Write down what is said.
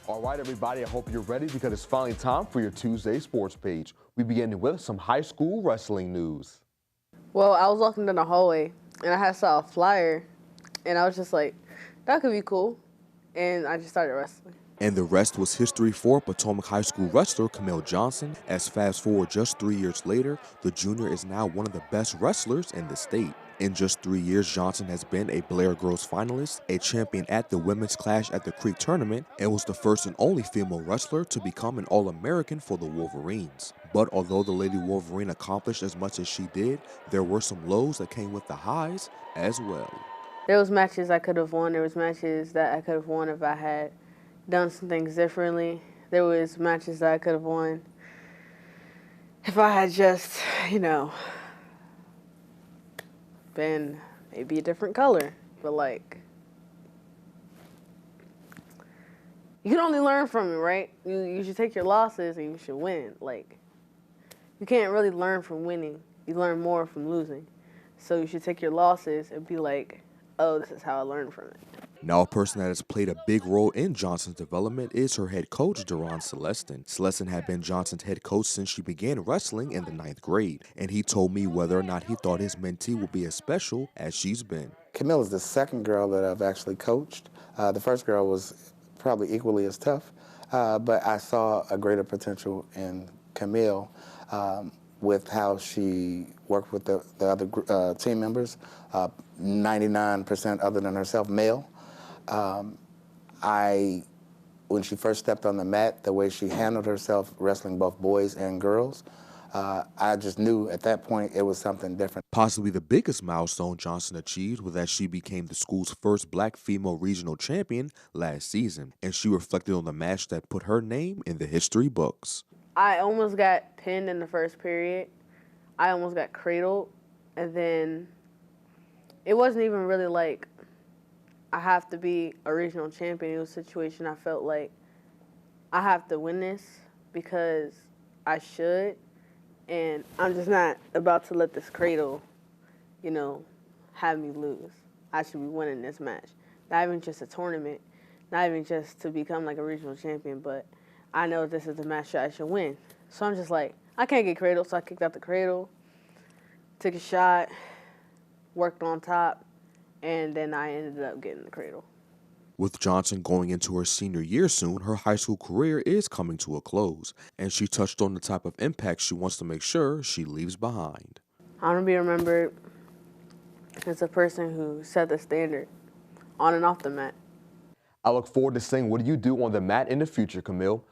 All right, everybody, I hope you're ready because it's finally time for your Tuesday sports page. We begin with some high school wrestling news. Well, I was walking down the hallway and I saw a flyer and I was just like, that could be cool. And I just started wrestling. And the rest was history for Potomac High School Wrestler Kamil Johnson, as fast forward just 3 years later, the junior is now one of the best wrestlers in the state. In just 3 years, Johnson has been a Blair Girls finalist, a champion at the Women's Clash at the Creek Tournament, and was the first and only female wrestler to become an All-American for the Wolverines. But although the Lady Wolverine accomplished as much as she did, there were some lows that came with the highs as well. There was matches I could have won. There was matches that I could have won if I had done some things differently. There was matches that I could have won if I had just, been maybe a different color. But like, you can only learn from it, right? You should take your losses and you should win. Like, you can't really learn from winning. You learn more from losing. So you should take your losses and be like, oh, this is how I learned from it. Now, a person that has played a big role in Johnson's development is her head coach, Deron Celestin. Celestin had been Johnson's head coach since she began wrestling in the 9th grade, and he told me whether or not he thought his mentee would be as special as she's been. Kamil is the second girl that I've actually coached. The first girl was probably equally as tough, but I saw a greater potential in Kamil with how she worked with the other team members, 99% other than herself, male. When she first stepped on the mat, the way she handled herself wrestling both boys and girls, I just knew at that point it was something different. Possibly the biggest milestone Johnson achieved was that she became the school's first black female regional champion last season, and she reflected on the match that put her name in the history books. I almost got pinned in the first period. I almost got cradled, and then it wasn't even really like I have to be a regional champion. It was a situation I felt like I have to win this because I should, and I'm just not about to let this cradle, have me lose. I should be winning this match. Not even just a tournament, not even just to become like a regional champion, but I know this is the match that I should win. So I'm just like, I can't get cradled, so I kicked out the cradle, took a shot, worked on top, and then I ended up getting the cradle. With Johnson going into her senior year soon, her high school career is coming to a close, and she touched on the type of impact she wants to make sure she leaves behind. I want to be remembered as a person who set the standard on and off the mat. I look forward to seeing what you do on the mat in the future, Kamil.